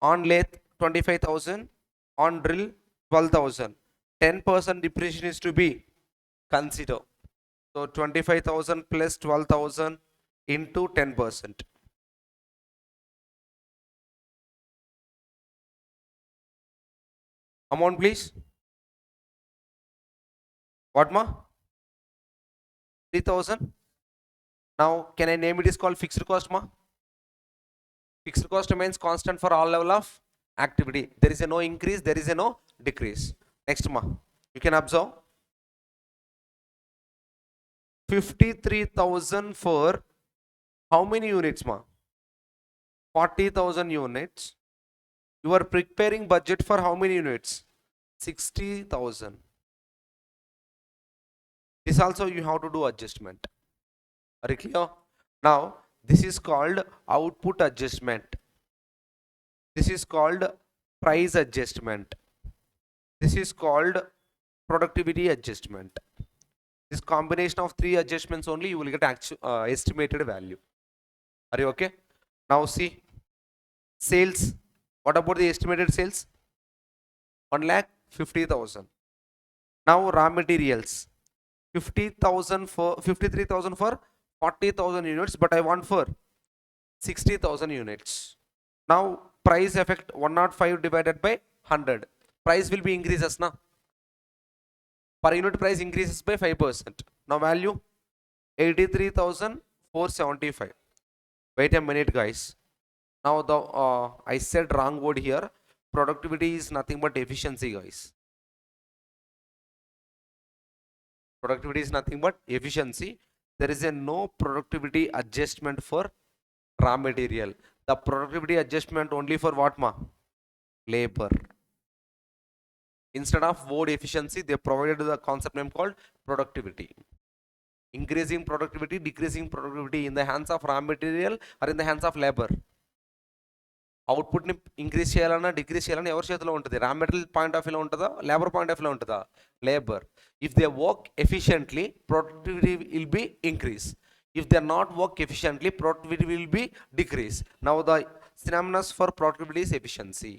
On lathe 25,000, on drill 12,000. 10% depreciation is to be considered. So 25,000 plus 12,000 into 10%. Amount please. What ma? 3,000. Now can I name it is called fixed cost ma? Fixed cost remains constant for all level of activity. There is a no increase, there is a no decrease. Next ma. You can observe 53,000 for how many units ma? 40,000 units. You are preparing budget for how many units? 60,000. This also you have to do adjustment. Are you clear? Now this is called output adjustment. This is called price adjustment. This is called productivity adjustment. This combination of three adjustments only you will get estimated value. Are you okay? Now see sales. What about the estimated sales? 1,50,000. Now raw materials 50,000 for 53,000 for 40,000 units, but I want for 60,000 units. Now price effect 105 divided by 100. Price will be increases na. Per unit price increases by 5%. Now value 83,475. Wait a minute guys. Now the I said wrong word here. Productivity is nothing but efficiency guys. Productivity is nothing but efficiency. There is a no productivity adjustment for raw material. The productivity adjustment only for what ma? Labor. Instead of word efficiency, they provided the concept name called productivity. Increasing productivity, decreasing productivity in the hands of raw material or in the hands of labor. అవుట్పుట్ని increase చేయాలన్నా decrease చేయాలన్నా ఎవరి చేతిలో ఉంటుంది? Raw material point of వ్యూలో ఉంటుందా, labour point of వ్యూలో ఉంటుందా? Labour. If they work efficiently productivity will be increase. If they are not work efficiently, productivity will be decrease. Now the synonymous for productivity is efficiency.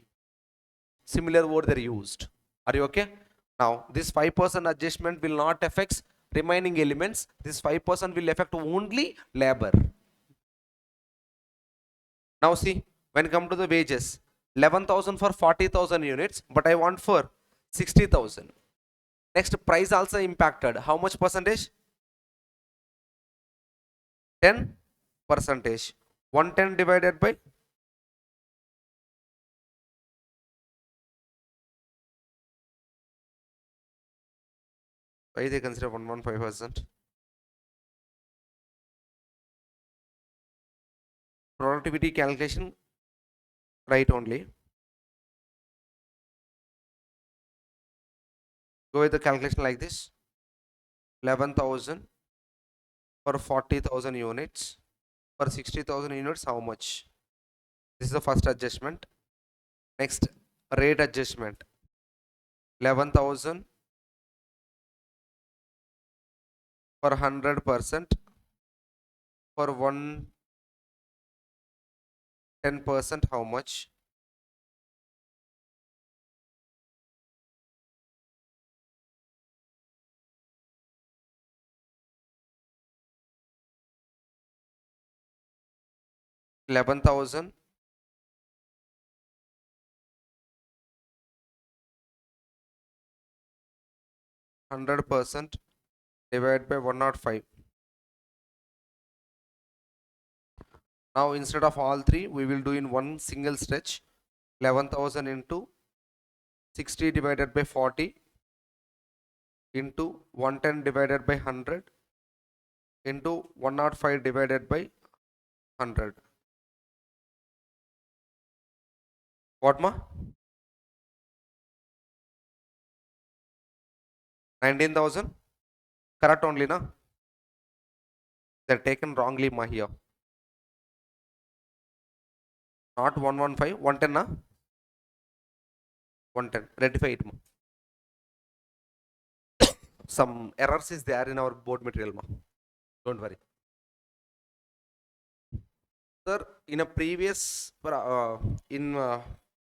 Similar word they are used. Are you okay? Now this 5% adjustment will not affect remaining elements. This 5% will affect only labor. Now see, when come to the wages, 11,000 for 40,000 units, but I want for 60,000. Next, price also impacted. How much percentage? 10%. 110 divided by Why they consider 115%? Productivity calculation, right only. Go with the calculation like this. 11,000 for 40,000 units. For 60,000 units, how much? This is the first adjustment. Next, rate adjustment. 11,000 for 100%. For 10%, how much? 11,000 100% divided by 105. Now instead of all three, we will do in one single stretch. 11,000 into 60 divided by 40 into 110 divided by 100 into 105 divided by 100. What ma? 19,000? Correct only na? They're taken wrongly ma here. Not 115, 110 na? 110. Rectify it ma. Some errors is there in our board material ma. Don't worry. Sir, in a previous,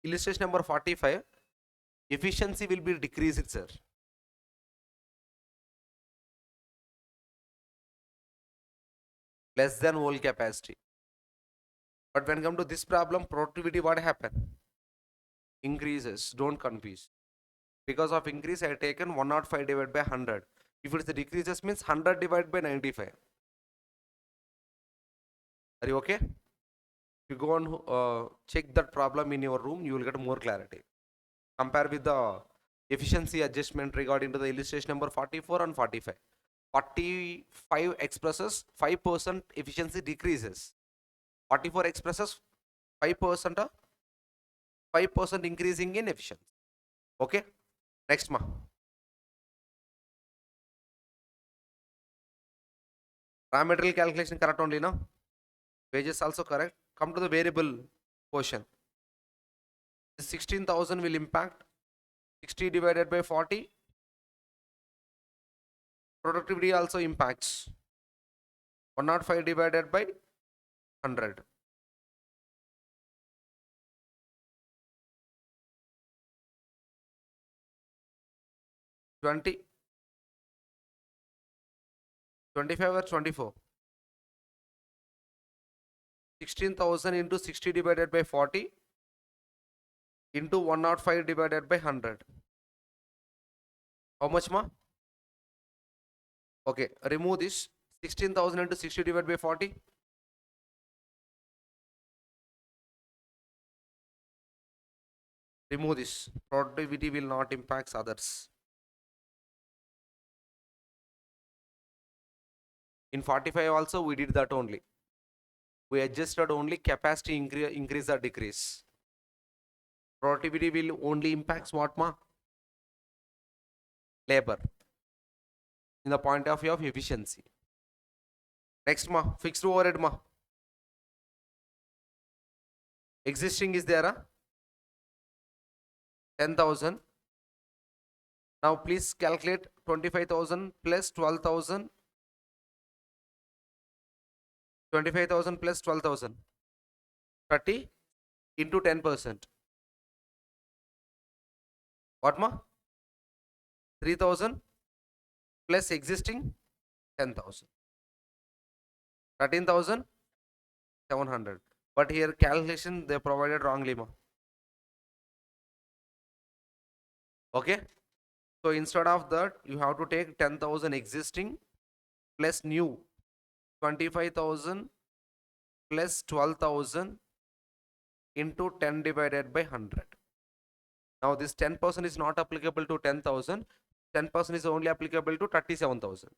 illustration number 45, efficiency will be decreased, sir. Less than whole capacity. But when come to this problem, productivity, what happen? Increases. Don't confuse. Because of increase, I have taken 105 divided by 100. If it is the decreases, means 100 divided by 95. Are you okay? If you go and check that problem in your room, you will get more clarity. Compare with the efficiency adjustment regarding to the illustration number 44 and 45. 45 expresses 5% efficiency decreases. 44 expresses 5% 5% increasing in efficiency. Okay, next ma. Raw material calculation correct only no? Wages also correct. Come to the variable portion. 16,000 will impact 60 divided by 40. Productivity also impacts 105 divided by 100. 20, 25 or 24. 16,000 into 60 divided by 40 into 105 divided by 100. How much ma? Okay, remove this. 16,000 into 60 divided by 40. Remove this. Productivity will not impact others. In 45 also we did that only. We adjusted only capacity increase or decrease. Productivity will only impacts what ma? Labor. In the point of view of efficiency. Next ma, fixed overhead ma. Existing is there 10,000. Now please calculate 25,000 plus 12,000. 25,000 plus 12,000. 30 into 10%. What ma? 3,000 plus existing 10,000. 13,700. But here calculation they provided wrongly ma. Okay. So instead of that, you have to take 10,000 existing plus new 25,000 plus 12,000 into 10 divided by 100. Now this 10% is not applicable to 10,000. 10% is only applicable to 37,000.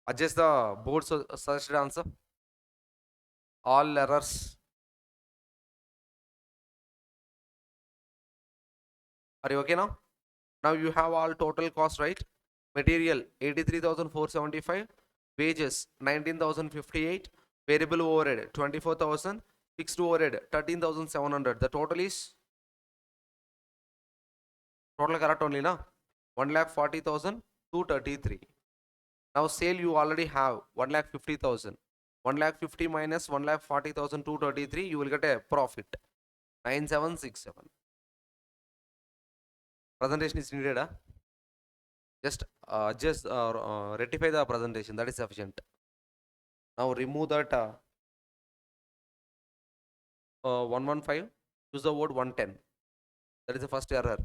Adjust the board suggested answer. All errors. Are you okay now? Now you have all total cost, right? Material 83,475, wages 19,058, variable overhead 24,000, fixed overhead 13,700. The total is total correct only na? 1,40,233. Now sale you already have 1,50,000. 1,50,000 minus 1,40,233, you will get a profit 9767. Presentation is needed. Just rectify the presentation, that is sufficient. Now remove that 115, use the word 110. That is the first error.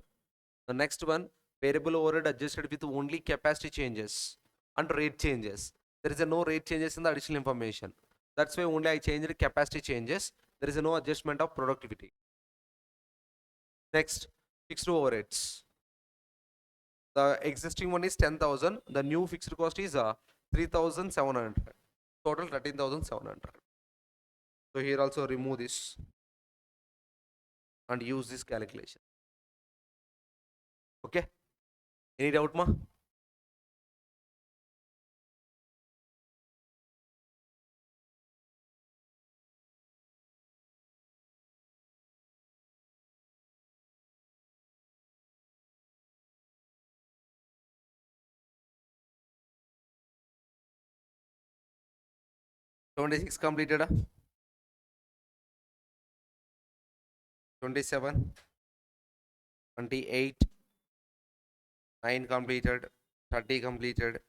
The next one, variable overhead adjusted with only capacity changes and rate changes. There is no rate changes in the additional information. That's why only I changed capacity changes. There is no adjustment of productivity. Next, fixed overheads. The existing one is 10,000. The new fixed cost is 3,700. Total 13,700. So here also remove this and use this calculation. Okay. Any doubt, ma? (26) completed. 27, 28, 9 completed, 30 completed,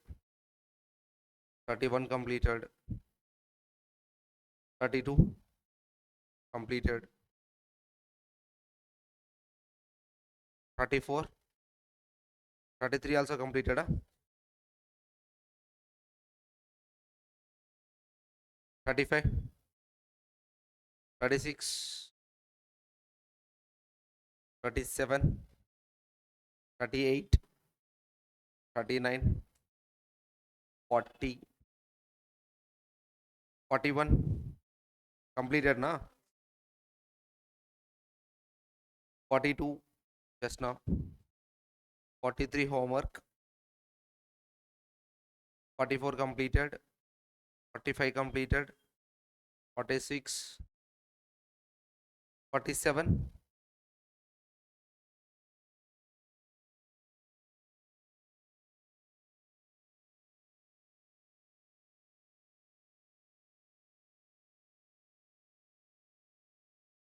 31 completed, 32 completed, 34, 33 also completed. 35, 36, 37, 38, 39, 40, 41 completed na. 42 just now. 43 homework. 44 completed. 45 completed. 46, 47,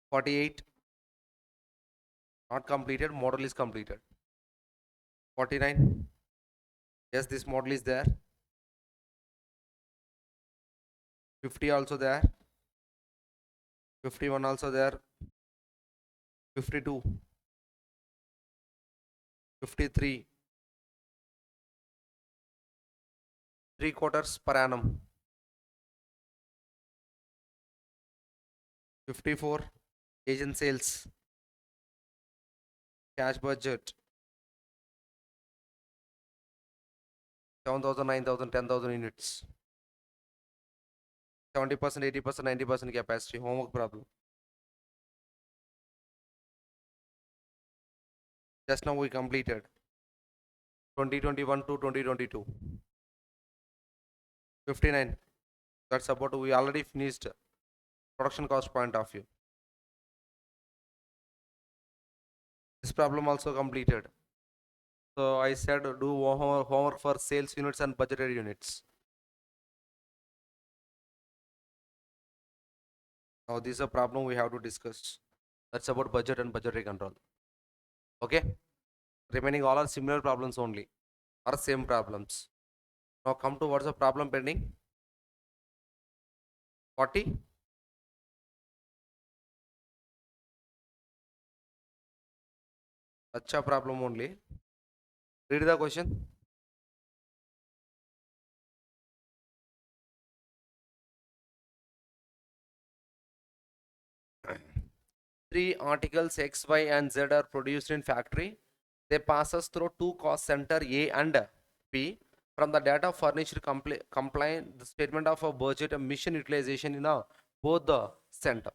48 not completed, model is completed. 49, yes, this model is there. 50 also there. 51 also there. 52, 53, 3/4 per annum. 54, agent sales, cash budget, 7,000, 9,000, 10,000 units. 70%, 80%, 90% capacity. Homework problem. Just now we completed 2021 to 2022. 59. That's about, we already finished production cost point of view. This problem also completed. So I said do homework for sales units and budgetary units. Now this is a problem we have to discuss. That's about budget and budgetary control. Okay. Remaining all are similar problems only, or same problems. Now come to what's the problem pending. 40. Acha problem only. Read the question. Three articles X, Y, and Z are produced in factory. They pass us through two cost center A and B. From the data furnished comply the statement of a budget and mission utilization in both the center.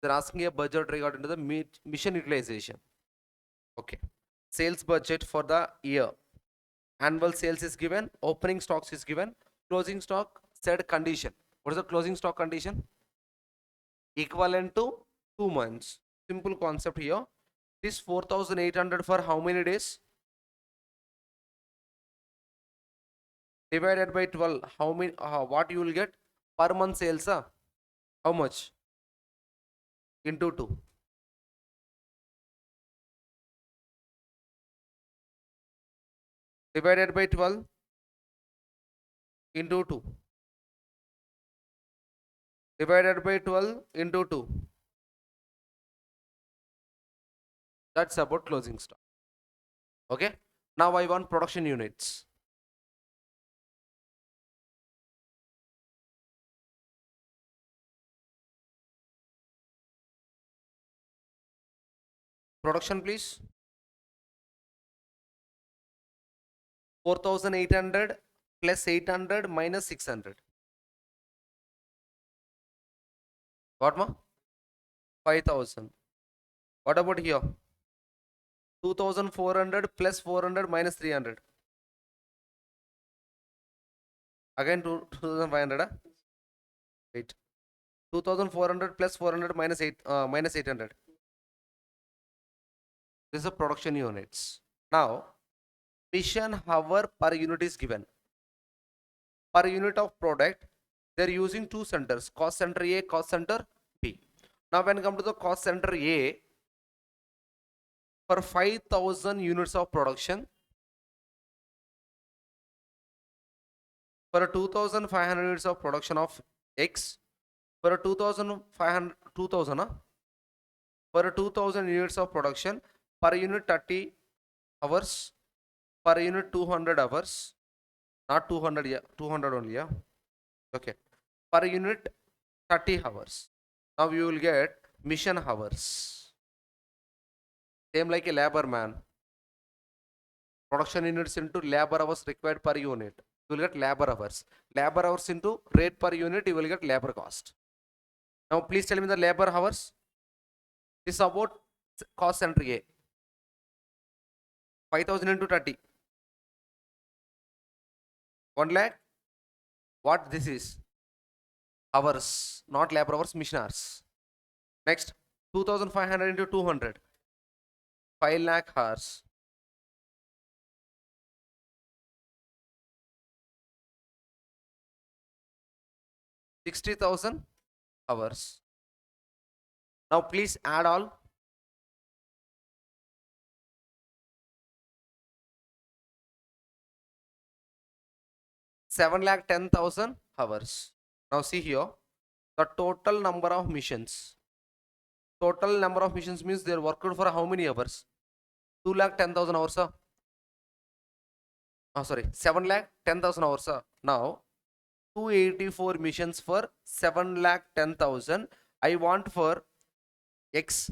They're asking a budget regarding to the mission utilization. Okay. Sales budget for the year. Annual sales is given. Opening stocks is given. Closing stock said condition. What is the closing stock condition? Equivalent to 2 months. Simple concept here. This 4,800 for how many days? Divided by 12. How many? What you will get per month sales? How much? Into 2. Divided by 12 into 2. Divided by 12 into 2. That's about closing stock. Okay. Now I want production units. Production, please. 4,800 plus 800 minus 600. What ma? 5,000. What about here? 2,400 plus 400 minus 300. Again 2,500. Wait. 2,400 plus 400 minus 800. This is the production units. Now, mission hour per unit is given. Per unit of product, they are using two centers, cost center A, cost center B. Now, when come to the cost center A, for 5,000 units of production, for a 2,500 units of production of X, for a 2,500, 2,000, for a 2,000 units of production, per unit 30 hours, per unit 200 hours, not 200, yeah, 200 only, yeah. Okay, per unit 30 hours. Now you will get mission hours. Same like a labor man. Production units into labor hours required per unit. You will get labor hours. Labor hours into rate per unit, you will get labor cost. Now please tell me the labor hours. This is about cost center A. 5,000 into 30. 1 lakh. What this is? Hours, not labor hours, mission hours. Next, 2,500 into 200. 5 lakh hours. 60,000 hours. Now please add all. 7,10,000 hours. Now see here, the total number of missions. Total number of missions means they are worked for how many hours? 2,10,000 hours. Oh, sorry, 7,10,000 hours. Now 284 missions for 7,10,000. I want for X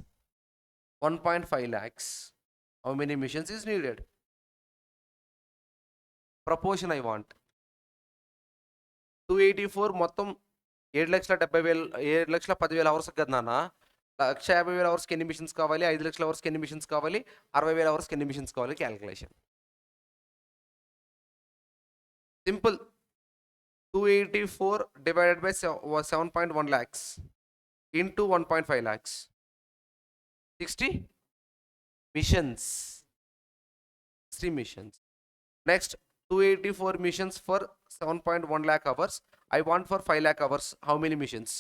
1.5 lakhs. How many missions is needed? Proportion I want. 284 మొత్తం 7,70,000 hours కదా నాన్న. 1,50,000 అవర్స్కి ఎన్ని machines కావాలి, 5,00,000 అవర్స్కి ఎన్ని machines కావాలి, 60,000 అవర్స్కి ఎన్ని మిషన్స్ కావాలి, calculation simple. 284 divided by 7.1 lakhs into 1.5 lakhs. 60 missions. 60 missions. Next, 284 missions for 7.1 lakh hours. I want for 5 lakh hours. How many missions?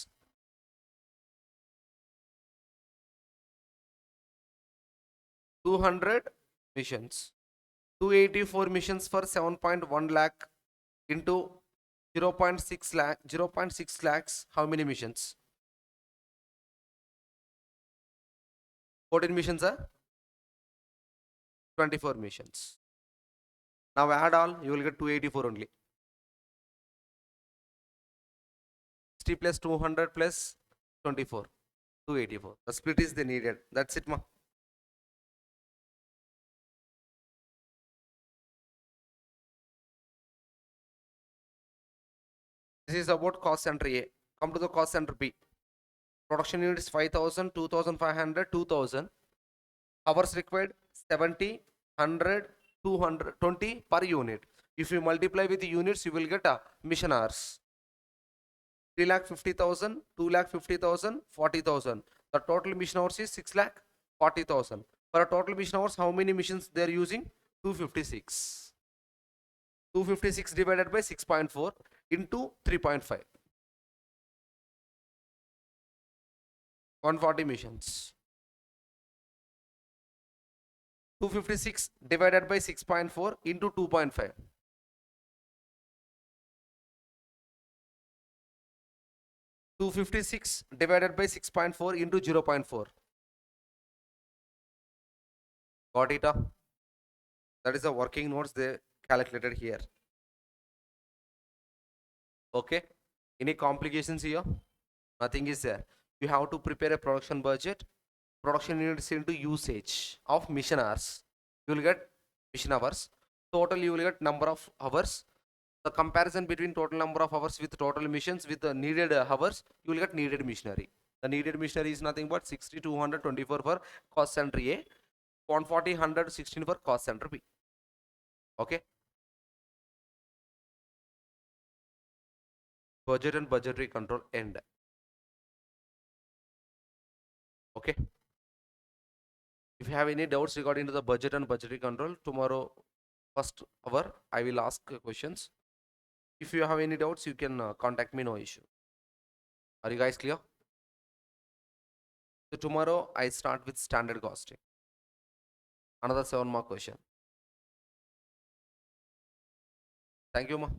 200 missions. 284 missions for 7.1 lakh into 0.6 lakhs. How many missions? 14 missions are 24 missions. Now add all, you will get 284 only. 60 plus 200 plus 24, 284. The split is the needed. That's it, ma. This is about cost center A. Come to the cost center B. Production units 5,000, 2,500, 2,000. Hours required 70, 100, 200, 20 per unit. If you multiply with the units, you will get mission hours. 3,50,000, 2,50,000, 40,000. The total mission hours is 6,40,000. For a total mission hours, how many missions they are using? 256. 256 divided by 6.4 into 3.5. 140 missions. 256 divided by 6.4 into 2.5. 256 divided by 6.4 into 0.4. Got it? That is the working notes they calculated here. Okay. Any complications here? Nothing is there. You have to prepare a production budget. Production units into usage of mission hours. You will get mission hours. Total you will get number of hours. The comparison between total number of hours with total missions with the needed hours, you will get needed missionary. The needed missionary is nothing but 60, 224 for cost center A, 140, 100, 16 for cost center B. Okay. Budget and budgetary control end. Okay. If you have any doubts regarding to the budget and budgetary control, tomorrow first hour I will ask questions. If you have any doubts, you can contact me, no issue. Are you guys clear? So tomorrow I start with standard costing. Another 7 mark question. Thank you, ma.